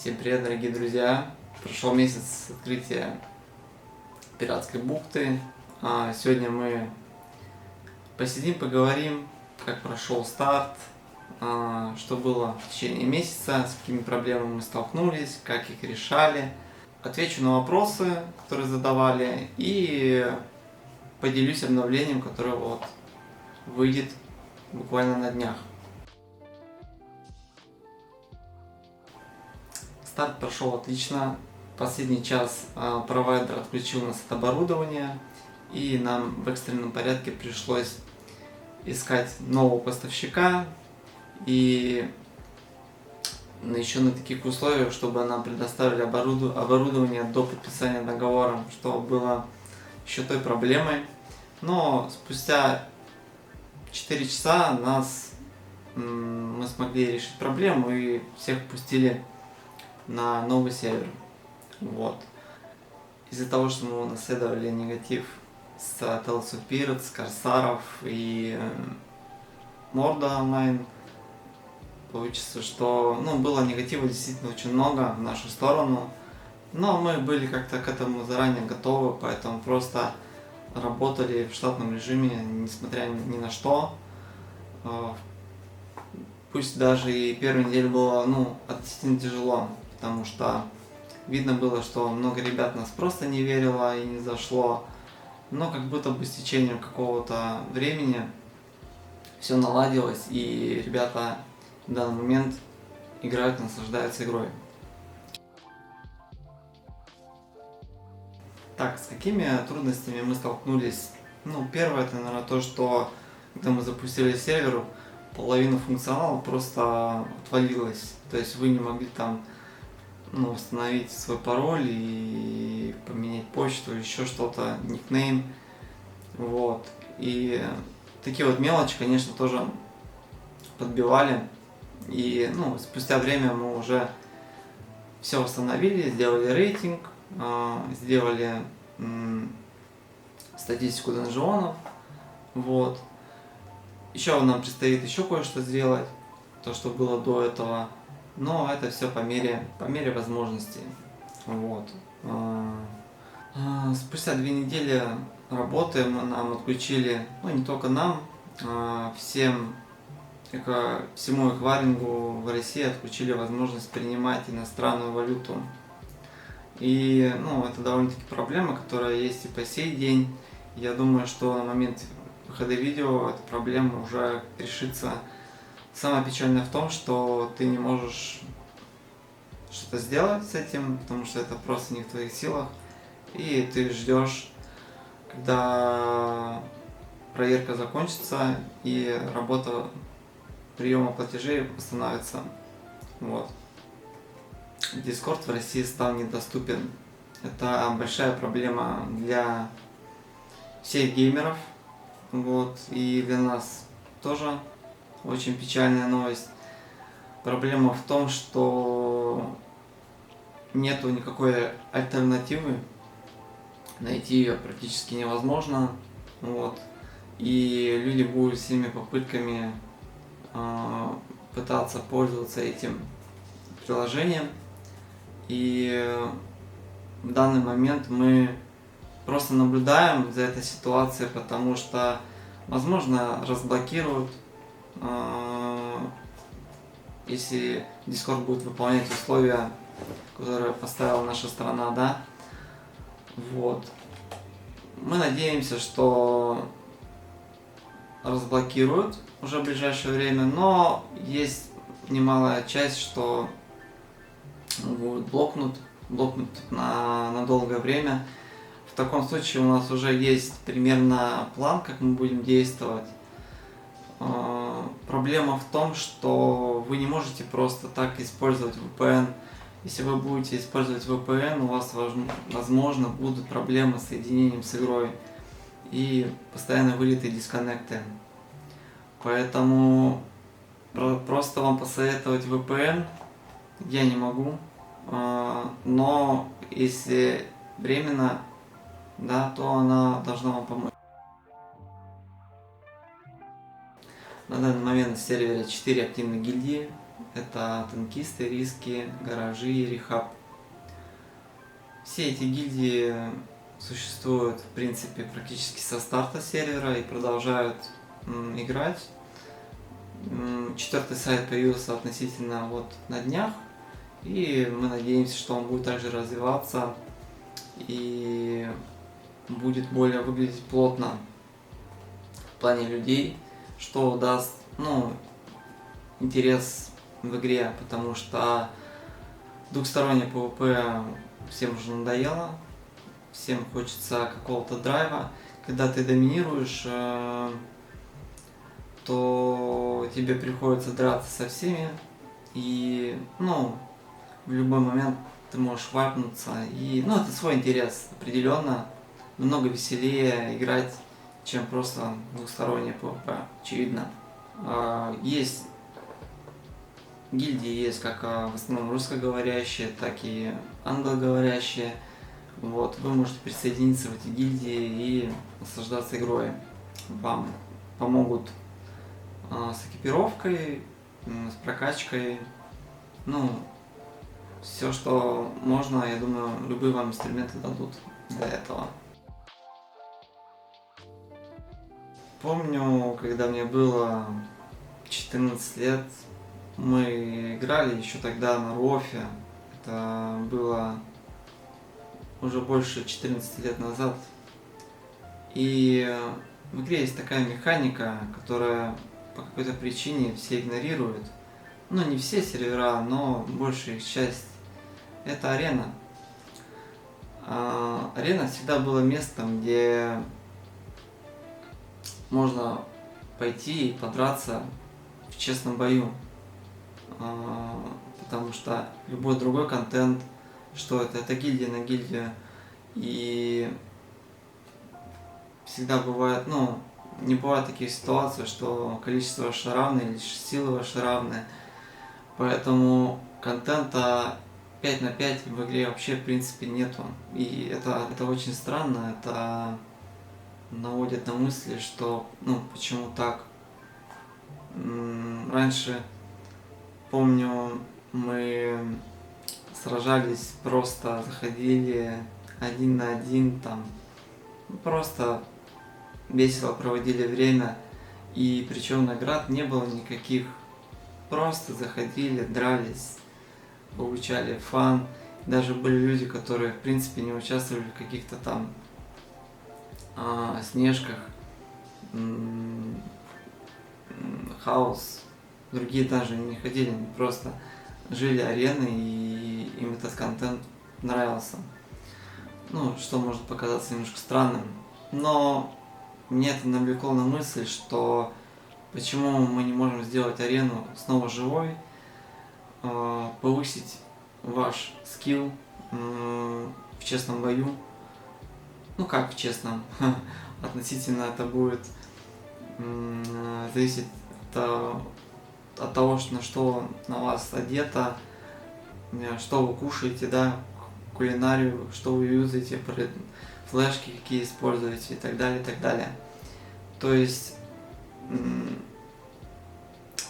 Всем привет, дорогие друзья! Прошел месяц с открытия Пиратской бухты. Сегодня мы посидим, поговорим, как прошел старт, что было в течение месяца, с какими проблемами мы столкнулись, как их решали. Отвечу на вопросы, которые задавали, и поделюсь обновлением, которое выйдет буквально на днях. Старт прошел отлично. Последний час провайдер отключил нас от оборудования, и нам в экстренном порядке пришлось искать нового поставщика, и еще на таких условиях, чтобы нам предоставили оборудование до подписания договора, что было еще той проблемой. Но спустя 4 часа мы смогли решить проблему и всех пустили на новый сервер. Из-за того, что мы унаследовали негатив с Tales of Pirates, Корсаров и Морда онлайн, получится, что было негатива действительно очень много в нашу сторону, но мы были как-то к этому заранее готовы, поэтому просто работали в штатном режиме, несмотря ни на что. Пусть даже и первую неделю было относительно тяжело, потому что видно было, что много ребят нас просто не верило и не зашло, но как будто бы с течением какого-то времени все наладилось, и ребята в данный момент играют, наслаждаются игрой. Так, с какими трудностями мы столкнулись? Первое, это, наверное, то, что когда мы запустили сервер, половина функционала просто отвалилась. То есть вы не могли там установить свой пароль и поменять почту, еще что-то, никнейм. И такие мелочи, конечно, тоже подбивали. И спустя время мы уже все восстановили, сделали рейтинг, сделали статистику донжонов. Еще нам предстоит еще кое-что сделать, то, что было до этого. Но это все по мере возможностей. Спустя 2 недели работы нам отключили, не только нам, всему эквайрингу в России отключили возможность принимать иностранную валюту. И это довольно-таки проблема, которая есть и по сей день. Я думаю, что на момент выхода видео эта проблема уже решится. Самое печальное в том, что ты не можешь что-то сделать с этим, потому что это просто не в твоих силах. И ты ждешь, когда проверка закончится и работа приема платежей восстановится. Discord в России стал недоступен. Это большая проблема для всех геймеров. И для нас тоже очень печальная новость. Проблема в том, что нету никакой альтернативы. Найти ее практически невозможно. И люди будут всеми попытками пытаться пользоваться этим приложением. И в данный момент мы просто наблюдаем за этой ситуацией, потому что, возможно, разблокируют, если Discord будет выполнять условия, которые поставила наша страна, да. Мы надеемся, что разблокируют уже в ближайшее время, но есть немалая часть, что будут блокнут на долгое время. В таком случае у нас уже есть примерно план, как мы будем действовать. Проблема в том, что вы не можете просто так использовать VPN. Если вы будете использовать VPN, у вас, возможно, будут проблемы с соединением с игрой и постоянно вылеты и дисконнекты. Поэтому просто вам посоветовать VPN я не могу. Но если временно, да, то она должна вам помочь. На данный момент в сервере 4 активных гильдии. Это танкисты, риски, гаражи и рехаб. Все эти гильдии существуют, в принципе, практически со старта сервера и продолжают играть. Четвертый сайт появился относительно на днях, и мы надеемся, что он будет также развиваться и будет более выглядеть плотно в плане людей, что даст интерес в игре, потому что двухстороннее PvP всем уже надоело, всем хочется какого-то драйва. Когда ты доминируешь, то тебе приходится драться со всеми, и в любой момент ты можешь вайпнуться, и это свой интерес определенно, намного веселее играть, чем просто двухстороннее PvP, очевидно. Есть гильдии, есть как в основном русскоговорящие, так и англоговорящие. Вы можете присоединиться в эти гильдии и наслаждаться игрой. Вам помогут с экипировкой, с прокачкой, все, что можно, я думаю, любые вам инструменты дадут для этого. Помню, когда мне было 14 лет, мы играли еще тогда на Рофе. Это было уже больше 14 лет назад. И в игре есть такая механика, которая по какой-то причине все игнорируют. Не все сервера, но большая их часть. Это арена. Арена всегда была местом, где можно пойти и подраться в честном бою. Потому что любой другой контент, что это гильдия на гильдию, и всегда бывает, не бывает таких ситуаций, что количество ваше равное или силы ваши равны. Поэтому контента 5 на 5 в игре вообще в принципе нету. И это очень странно, это наводит на мысли, что почему так. Раньше, помню, мы сражались, просто заходили 1 на 1, просто весело проводили время, и причем наград не было никаких, просто заходили, дрались, получали фан. Даже были люди, которые в принципе не участвовали в каких-то снежках, хаос, другие даже не ходили, они просто жили арены, и им этот контент нравился. Что может показаться немножко странным, но мне это навлекло на мысль, что почему мы не можем сделать арену снова живой, повысить ваш скилл в честном бою. Как в честном, относительно это будет зависеть от того, на что на вас одето, что вы кушаете, кулинарию, что вы юзаете, флешки какие используете и так далее, и так далее. То есть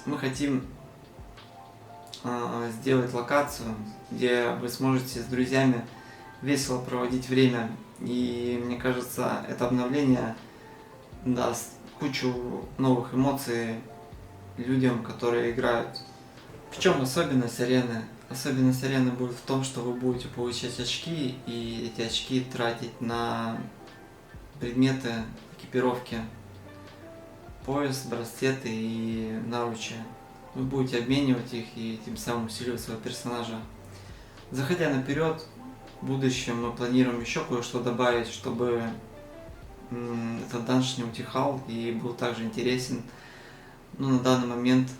мы хотим сделать локацию, где вы сможете с друзьями весело проводить время. И мне кажется, это обновление даст кучу новых эмоций людям, которые играют. В чем особенность арены? Особенность арены будет в том, что вы будете получать очки, и эти очки тратить на предметы экипировки. Пояс, браслеты и наручи. Вы будете обменивать их и тем самым усиливать своего персонажа. Заходя наперед, в будущем мы планируем еще кое-что добавить, чтобы этот данж не утихал и был также интересен. На данный момент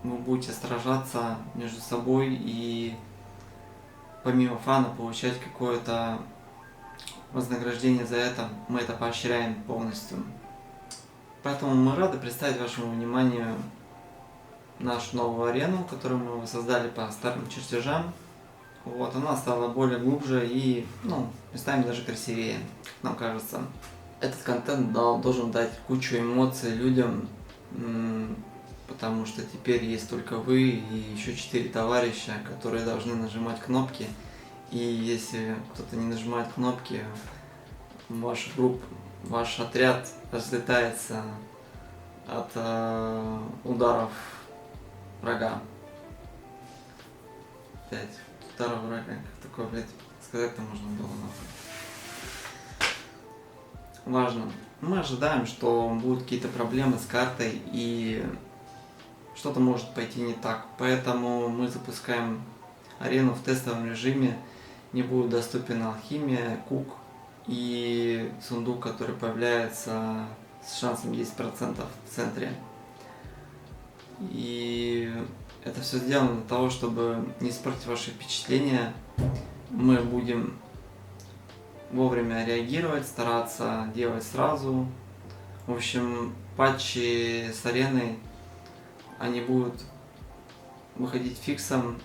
вы будете сражаться между собой и помимо фана получать какое-то вознаграждение за это. Мы это поощряем полностью. Поэтому мы рады представить вашему вниманию нашу новую арену, которую мы воссоздали по старым чертежам. Она стала более глубже и, местами даже красивее, как нам кажется. Этот контент должен дать кучу эмоций людям, потому что теперь есть только вы и еще 4 товарища, которые должны нажимать кнопки. И если кто-то не нажимает кнопки, ваш отряд разлетается от ударов врага. Опять ударов врага, как такое, блядь, сказать-то можно было нахуй. Важно. Мы ожидаем, что будут какие-то проблемы с картой и что-то может пойти не так. Поэтому мы запускаем арену в тестовом режиме. Не будет доступен алхимия, кук и сундук, который появляется с шансом 10% в центре. И это все сделано для того, чтобы не испортить ваши впечатления. Мы будем вовремя реагировать, стараться делать сразу. В общем, патчи с ареной, они будут выходить фиксом.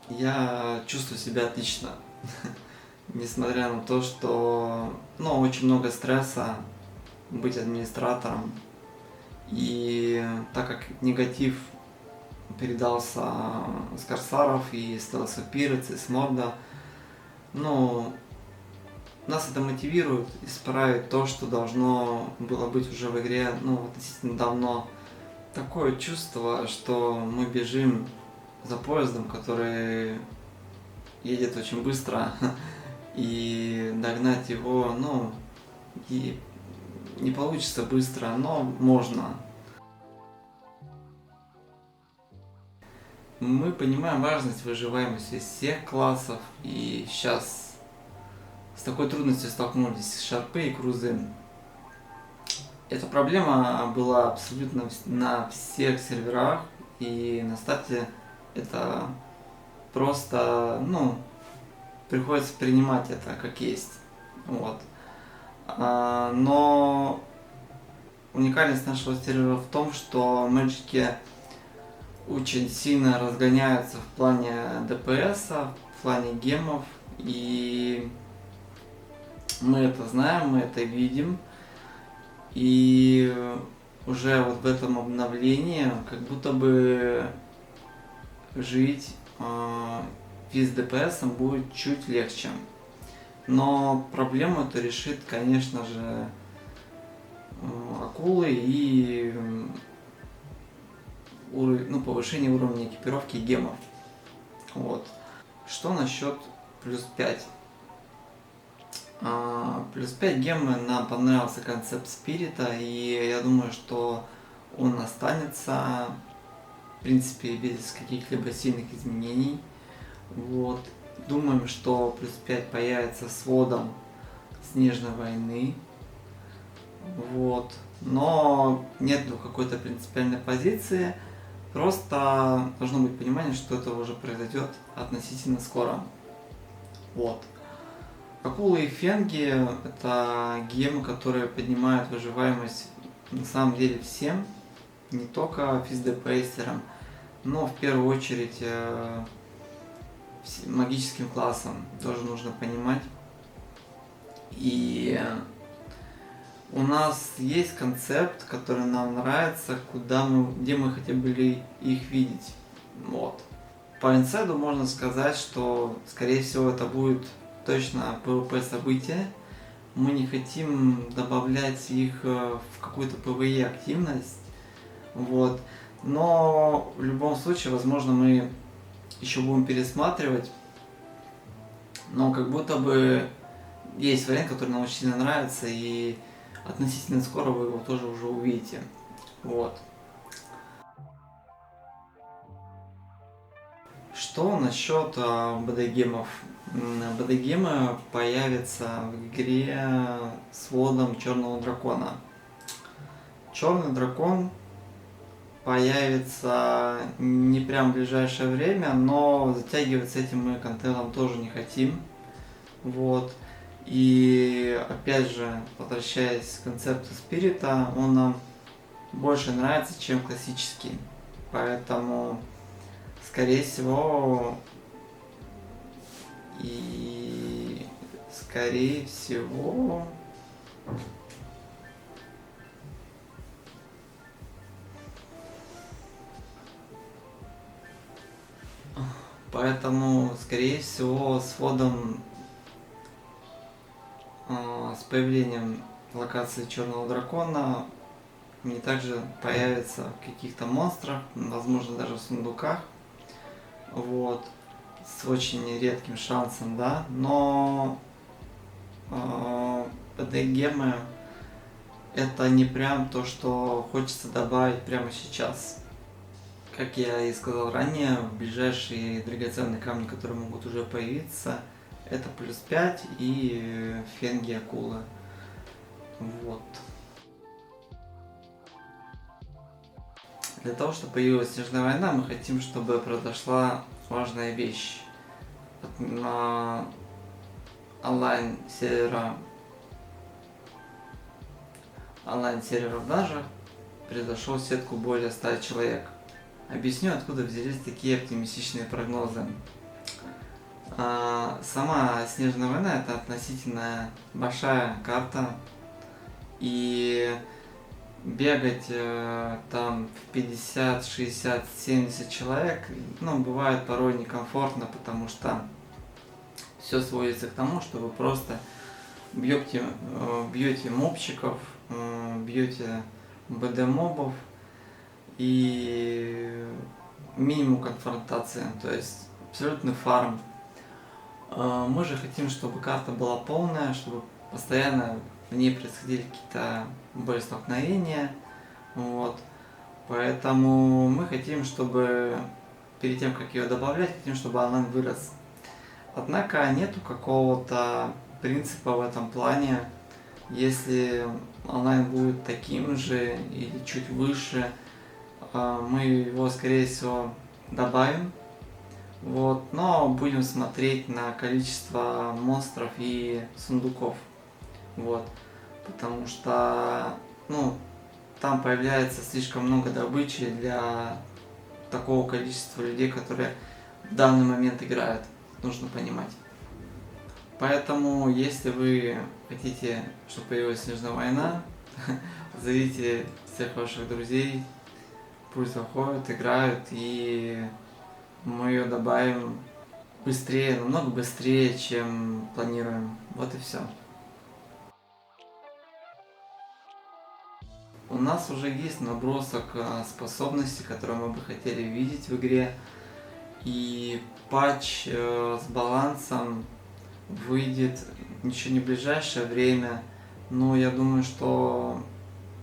Я чувствую себя отлично, несмотря на то, что очень много стресса быть администратором. И так как негатив передался с Корсаров и с Tales of Pirates, и с Морда, нас это мотивирует исправить то, что должно было быть уже в игре относительно давно. Такое чувство, что мы бежим за поездом, который едет очень быстро, и догнать его, и не получится быстро, но можно. Мы понимаем важность выживаемости всех классов, и сейчас с такой трудностью столкнулись шарпы и крузы. Эта проблема была абсолютно на всех серверах, и на старте это просто, приходится принимать это как есть. Вот. Но уникальность нашего сервера в том, что мэджики очень сильно разгоняются в плане ДПС, в плане гемов, и мы это знаем, мы это видим, и уже вот в этом обновлении как будто бы жить с ДПС будет чуть легче. Но проблему это решит, конечно же, акулы и повышение уровня экипировки и гемов. Вот. Что насчет плюс 5? Плюс 5 гемы, нам понравился концепт спирита, и я думаю, что он останется, в принципе, без каких-либо сильных изменений. Вот. Думаем, что плюс 5 появится с вводом Снежной войны. Вот. Но нет какой-то принципиальной позиции. Просто должно быть понимание, что это уже произойдет относительно скоро. Вот. Акулы и фенги — это гемы, которые поднимают выживаемость на самом деле всем, не только физдепейсерам, но в первую очередь магическим классом тоже нужно понимать. И у нас есть концепт, который нам нравится, где мы хотели бы их видеть. Вот. По инсайду можно сказать, что скорее всего это будет точно PvP событие. Мы не хотим добавлять их в какую-то PvE активность. Вот. Но в любом случае, возможно, мы еще будем пересматривать. Но как будто бы есть вариант, который нам очень сильно нравится, и относительно скоро вы его тоже уже увидите. Вот. Что насчет БД-гемов? БД-гемы появятся в игре с вводом Черного дракона. Черный дракон появится не прям в ближайшее время, но затягивать с этим мы контентом тоже не хотим. Вот. И опять же, возвращаясь к концепту спирита, он нам больше нравится, чем классический. Поэтому, скорее всего, Поэтому, скорее всего, с появлением локации Черного Дракона мне также появится в каких-то монстрах, возможно даже в сундуках, вот, с очень редким шансом, да, но ПД-гемы это не прям то, что хочется добавить прямо сейчас. Как я и сказал ранее, ближайшие драгоценные камни, которые могут уже появиться, это плюс 5 и фенги акулы. Вот. Для того, чтобы появилась Снежная война, мы хотим, чтобы произошла важная вещь. На онлайн-серверах даже произошел сетку более 100 человек. Объясню, откуда взялись такие оптимистичные прогнозы. Сама Снежная война это относительно большая карта, и бегать там в 50, 60, 70 человек, ну, бывает порой некомфортно, потому что все сводится к тому, что вы просто бьете мобчиков, бьете БД-мобов и минимум конфронтации, то есть абсолютный фарм. Мы же хотим, чтобы карта была полная, чтобы постоянно в ней происходили какие-то боестолкновения. Вот. Поэтому мы хотим, чтобы перед тем, как ее добавлять, хотим, чтобы онлайн вырос. Однако нету какого-то принципа в этом плане. Если онлайн будет таким же или чуть выше, мы его, скорее всего, добавим. Вот, но будем смотреть на количество монстров и сундуков. Вот, потому что, ну, там появляется слишком много добычи для такого количества людей, которые в данный момент играют, нужно понимать. Поэтому, если вы хотите, чтобы появилась Снежная война, зовите всех ваших друзей, пусть заходят, играют, и мы ее добавим быстрее, намного быстрее, чем планируем. Вот и все. У нас уже есть набросок способностей, которые мы бы хотели видеть в игре. И патч с балансом выйдет еще не в ближайшее время, но я думаю, что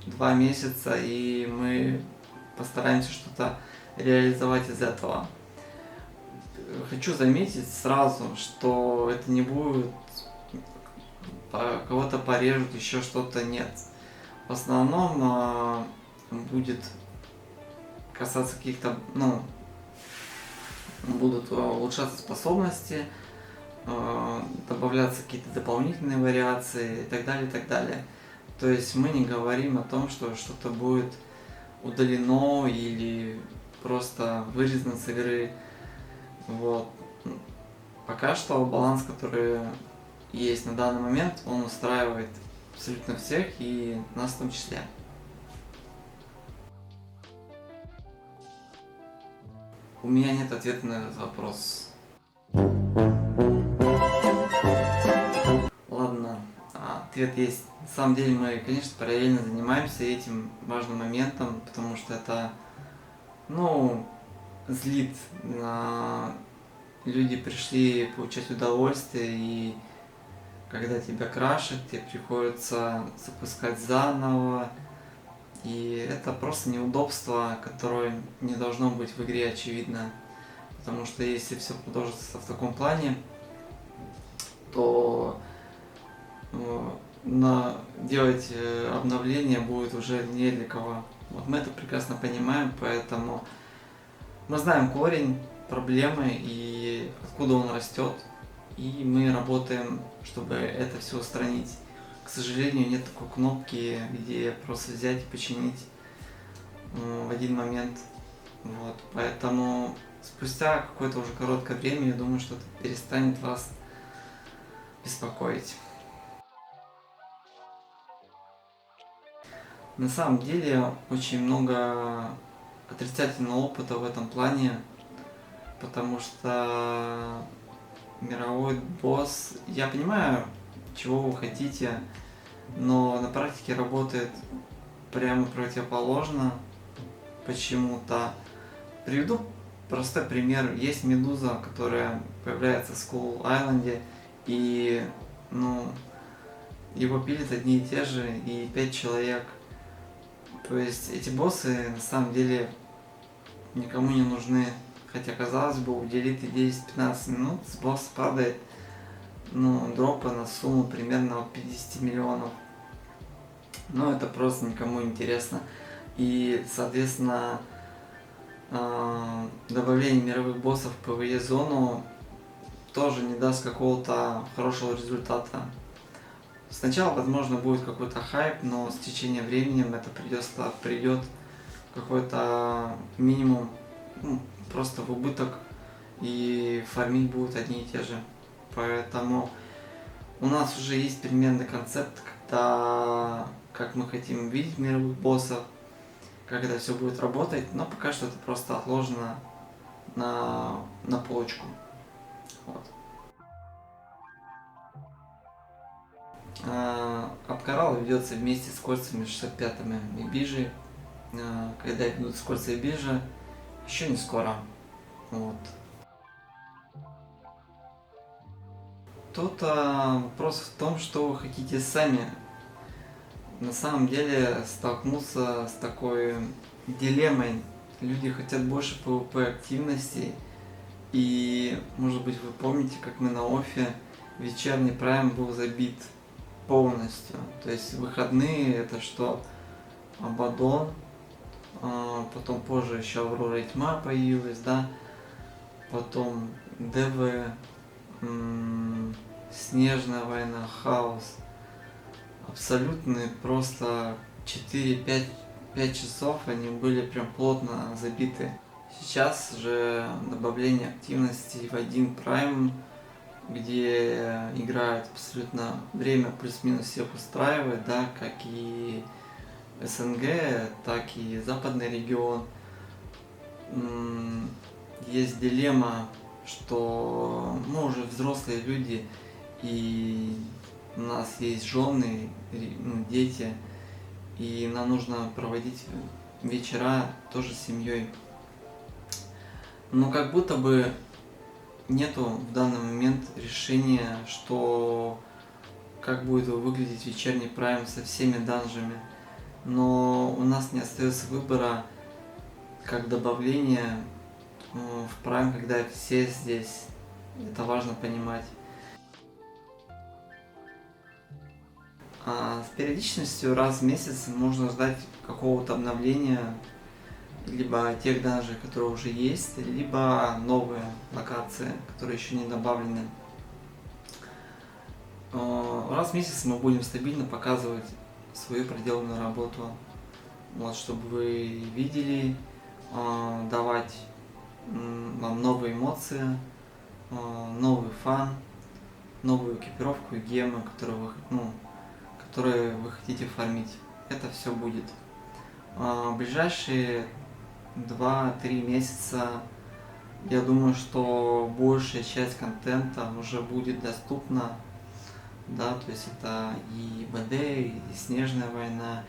2 месяца, и мы постараемся что-то реализовать из этого. Хочу заметить сразу, что это не будет кого-то порежут, еще что-то нет. В основном будет касаться каких-то, ну, будут улучшаться способности, добавляться какие-то дополнительные вариации и так далее, и так далее. То есть мы не говорим о том, что что-то будет удалено или просто вырезано с игры. Вот. Пока что баланс, который есть на данный момент, он устраивает абсолютно всех и нас в том числе. У меня нет ответа на этот вопрос. Ладно, ответ есть. На самом деле мы, конечно, параллельно занимаемся этим важным моментом, потому что это, ну, злит. Люди пришли получать удовольствие, и когда тебя крашат, тебе приходится запускать заново. И это просто неудобство, которое не должно быть в игре, очевидно. Потому что если все продолжится в таком плане, то делать обновление будет уже не для кого. Вот мы это прекрасно понимаем, поэтому мы знаем корень проблемы и откуда он растет, и мы работаем, чтобы это все устранить. К сожалению, нет такой кнопки, где просто взять и починить в один момент. Вот. Поэтому спустя какое-то уже короткое время, я думаю, что это перестанет вас беспокоить. На самом деле очень много отрицательного опыта в этом плане. потому что мировой босс, я понимаю, чего вы хотите, но на практике работает прямо противоположно почему-то. Приведу простой пример. Есть медуза, которая появляется в Skull Island, и его пилят одни и те же, и 5 человек. То есть эти боссы на самом деле никому не нужны. Хотя, казалось бы, удели ты 10-15 минут, с босса падает дропа на сумму примерно от 50 миллионов. Но это просто никому не интересно. И, соответственно, добавление мировых боссов в PvE зону тоже не даст какого-то хорошего результата. Сначала, возможно, будет какой-то хайп, но с течением времени это придет какой-то минимум, просто в убыток, и фармить будут одни и те же. Поэтому у нас уже есть примерный концепт, как мы хотим видеть мировых боссов, как это все будет работать, но пока что это просто отложено на полочку. Вот. Обкарал ведется вместе с кольцами 65-ми и бижей. Когда ведут с кольца и бижа, еще не скоро. Вот. Тут вопрос в том, что вы хотите сами. На самом деле столкнуться с такой дилеммой. Люди хотят больше PvP активностей. И, может быть, вы помните, как мы на оффе вечерний прайм был забит полностью. То есть выходные это что? Абаддон, потом позже еще Аврора и Тьма появилась, да, потом ДВ, Снежная война, Хаос. Абсолютно просто 4-5 часов они были прям плотно забиты. Сейчас же добавление активности в один прайм, где играют абсолютно время плюс-минус всех устраивает, да, как и СНГ, так и западный регион. Есть дилемма, что мы уже взрослые люди, и у нас есть жены, дети, и нам нужно проводить вечера тоже с семьей. Но как будто бы нету в данный момент решения, что как будет выглядеть вечерний прайм со всеми данжами. Но у нас не остается выбора, как добавление в прайм, когда все здесь. Это важно понимать. С периодичностью раз в месяц можно ждать какого-то обновления, либо тех данжей, которые уже есть, либо новые локации, которые еще не добавлены. Раз в месяц мы будем стабильно показывать свою проделанную работу, вот, чтобы вы видели, давать вам новые эмоции, новый фан, новую экипировку и гемы, которые вы хотите фармить. Это все будет. В ближайшие 2-3 месяца я думаю, что большая часть контента уже будет доступна, да, то есть это и БД, и Снежная война,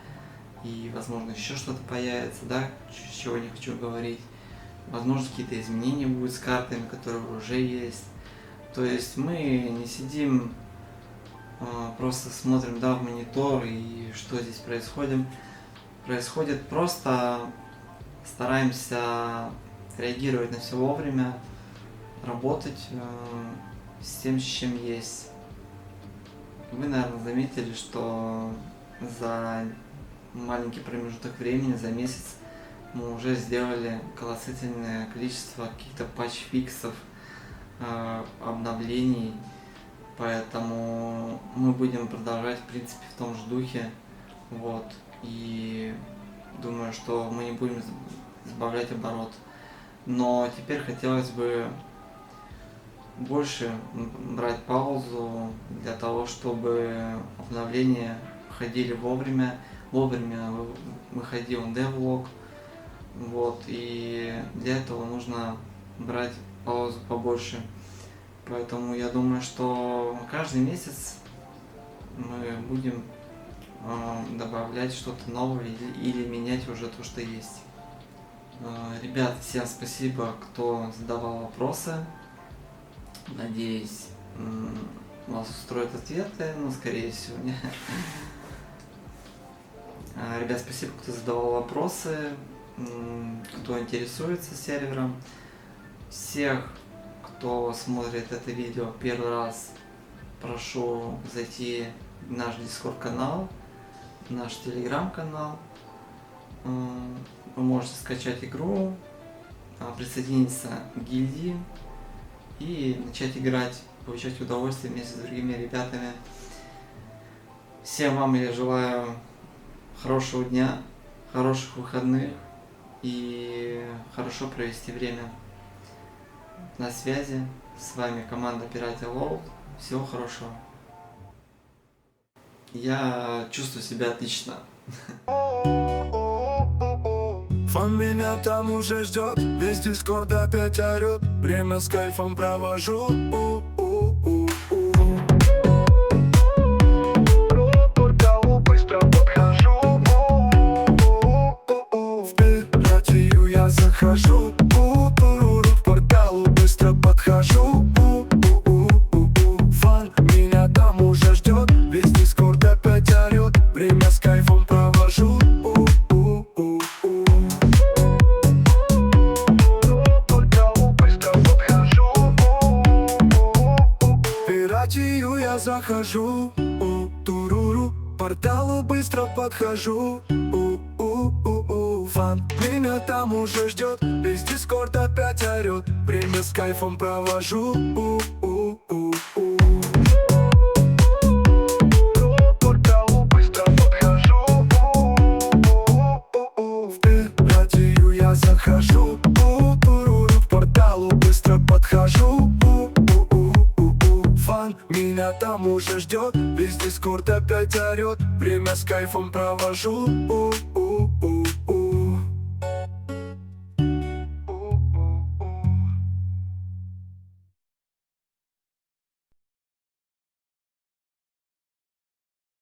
и возможно еще что-то появится, да, чего не хочу говорить. Возможно, какие-то изменения будут с картами, которые уже есть. То есть мы не сидим, просто смотрим, да, в монитор и что здесь происходит. Просто стараемся реагировать на все вовремя, работать с тем, с чем есть. Вы, наверное, заметили, что за маленький промежуток времени, за месяц, мы уже сделали колоссальное количество каких-то патч-фиксов, обновлений. Поэтому мы будем продолжать, в принципе, в том же духе. Вот. И думаю, что мы не будем сбавлять оборот. Но теперь хотелось бы больше брать паузу для того, чтобы обновления входили вовремя. Вовремя выходил девлог. Вот. И для этого нужно брать полозу побольше. Поэтому я думаю, что каждый месяц мы будем добавлять что-то новое или менять уже то, что есть. Ребят, всем спасибо, кто задавал вопросы. Надеюсь, вас устроят ответы, но скорее всего нет. Ребят, спасибо, кто задавал вопросы, кто интересуется сервером. Всех, кто смотрит это видео первый раз, прошу зайти в наш Discord канал, в наш Telegram канал. Вы можете скачать игру, присоединиться к гильдии и начать играть, получать удовольствие вместе с другими ребятами. Всем вам я желаю хорошего дня, хороших выходных и хорошо провести время. На связи, с вами команда Pirate World. Всего хорошего. Я чувствую себя отлично. Фан меня там уже ждет, весь дискорд опять орет. Время с кайфом провожу. Порталу быстро подхожу. В пиратию я захожу. В порталу быстро подхожу. Фан меня там уже ждет, весь дискорд опять орет. Время с кайфом провожу. Я захожу, туруру, порталу быстро подхожу. Фан меня там уже ждет, весь дискорд опять орет. Время с кайфом провожу. Порталу быстро подхожу. В пиратию я захожу. В порталу быстро подхожу. Меня там уже ждет, весь дискорд опять орет. Время с кайфом провожу.